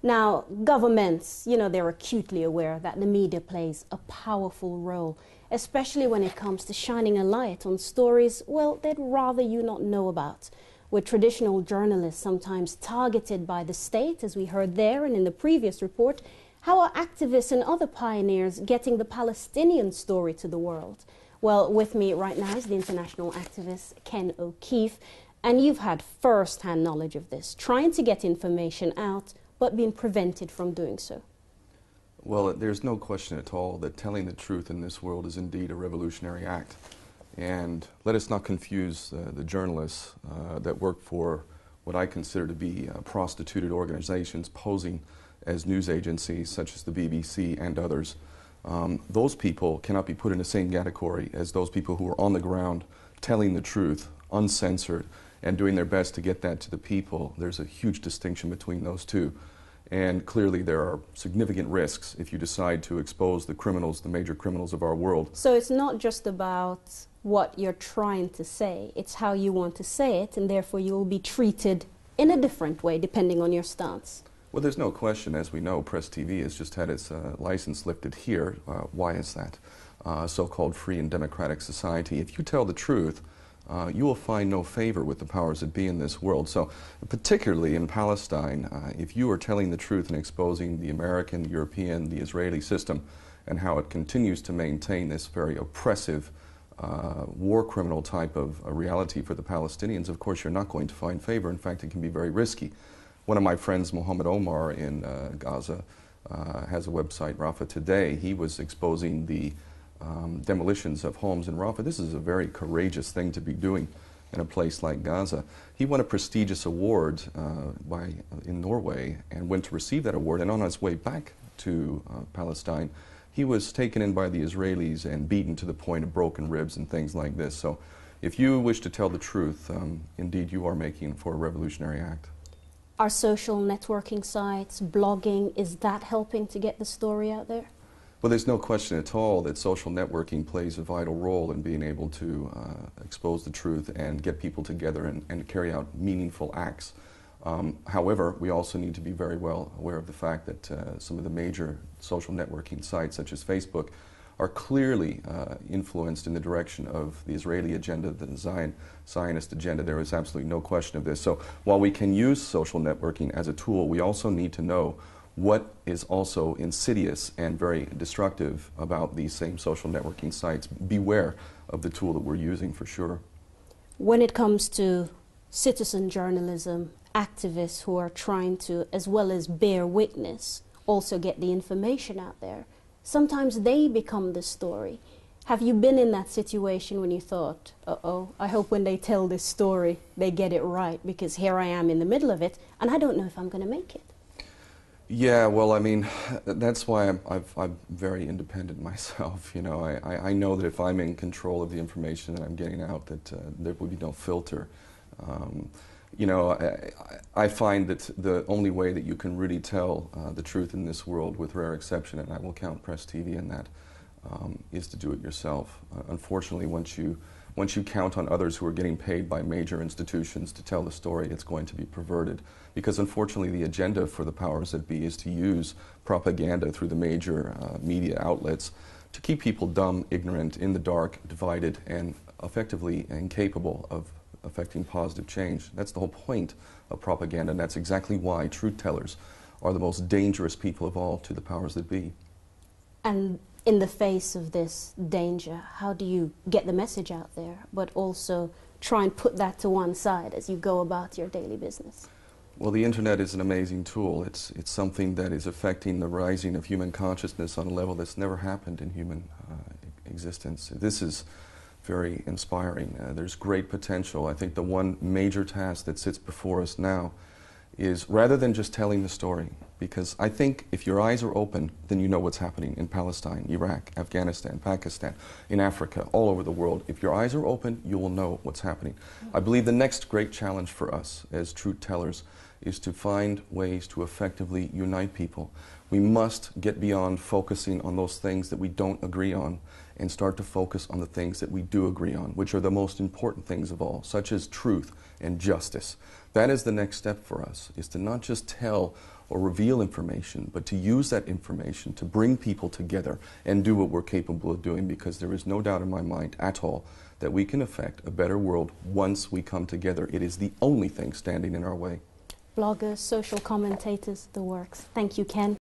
Now, governments, they're acutely aware that the media plays a powerful role, especially when it comes to shining a light on stories, well, they'd rather you not know about. With traditional journalists sometimes targeted by the state, as we heard there and in the previous report, how are activists and other pioneers getting the Palestinian story to the world? Well, with me right now is the international activist Ken O'Keefe, and you've had first-hand knowledge of this, trying to get information out, but being prevented from doing so. Well, there's no question at all that telling the truth in this world is indeed a revolutionary act. And let us not confuse the journalists that work for what I consider to be prostituted organizations posing as news agencies such as the BBC and others. Those people cannot be put in the same category as those people who are on the ground telling the truth, uncensored, and doing their best to get that to the people. There's a huge distinction between those two. And clearly there are significant risks if you decide to expose the criminals, the major criminals of our world. So it's not just about what you're trying to say, it's how you want to say it, and therefore you will be treated in a different way depending on your stance. Well, there's no question. As we know, Press TV has just had its license lifted here. Why is that? So-called free and democratic society. If you tell the truth, you will find no favor with the powers that be in this world. So, particularly in Palestine, if you are telling the truth and exposing the American, the European, the Israeli system, and how it continues to maintain this very oppressive war criminal type of reality for the Palestinians, of course you're not going to find favor. In fact, it can be very risky. One of my friends, Mohammed Omar in Gaza, has a website, Rafah Today. He was exposing the demolitions of homes in Rafah. This is a very courageous thing to be doing in a place like Gaza. He won a prestigious award in Norway and went to receive that award, and on his way back to Palestine, he was taken in by the Israelis and beaten to the point of broken ribs and things like this. So if you wish to tell the truth, indeed you are making for a revolutionary act. Are social networking sites, blogging, is that helping to get the story out there? Well, there's no question at all that social networking plays a vital role in being able to expose the truth and get people together and carry out meaningful acts. However, we also need to be very well aware of the fact that some of the major social networking sites, such as Facebook, are clearly influenced in the direction of the Israeli agenda, the Zionist agenda. There is absolutely no question of this. So while we can use social networking as a tool, we also need to know what is also insidious and very destructive about these same social networking sites. Beware of the tool that we're using for sure. When it comes to citizen journalism, activists who are trying to, as well as bear witness, also get the information out there, sometimes they become the story. Have you been in that situation when you thought, uh-oh, I hope when they tell this story they get it right, because here I am in the middle of it and I don't know if I'm going to make it? Yeah, well, I mean, that's why I'm very independent myself. You know, I know that if I'm in control of the information that I'm getting out, that there will be no filter. You know, I find that the only way that you can really tell the truth in this world, with rare exception, and I will count Press TV in that, is to do it yourself. Unfortunately, once you count on others who are getting paid by major institutions to tell the story, it's going to be perverted. Because unfortunately, the agenda for the powers that be is to use propaganda through the major media outlets to keep people dumb, ignorant, in the dark, divided, and effectively incapable of affecting positive change. That's the whole point of propaganda, and that's exactly why truth tellers are the most dangerous people of all to the powers that be. And in the face of this danger, how do you get the message out there, but also try and put that to one side as you go about your daily business? Well, the internet is an amazing tool. It's something that is affecting the rising of human consciousness on a level that's never happened in human existence. This is very inspiring. There's great potential. I think the one major task that sits before us now is, rather than just telling the story, because I think if your eyes are open, then you know what's happening in Palestine, Iraq, Afghanistan, Pakistan, in Africa, all over the world. If your eyes are open, you will know what's happening. I believe the next great challenge for us as truth tellers is to find ways to effectively unite people. We must get beyond focusing on those things that we don't agree on and start to focus on the things that we do agree on, which are the most important things of all, such as truth and justice. That is the next step for us, is to not just tell or reveal information, but to use that information to bring people together and do what we're capable of doing, because there is no doubt in my mind at all that we can affect a better world once we come together. It is the only thing standing in our way. Bloggers, social commentators, the works. Thank you, Ken.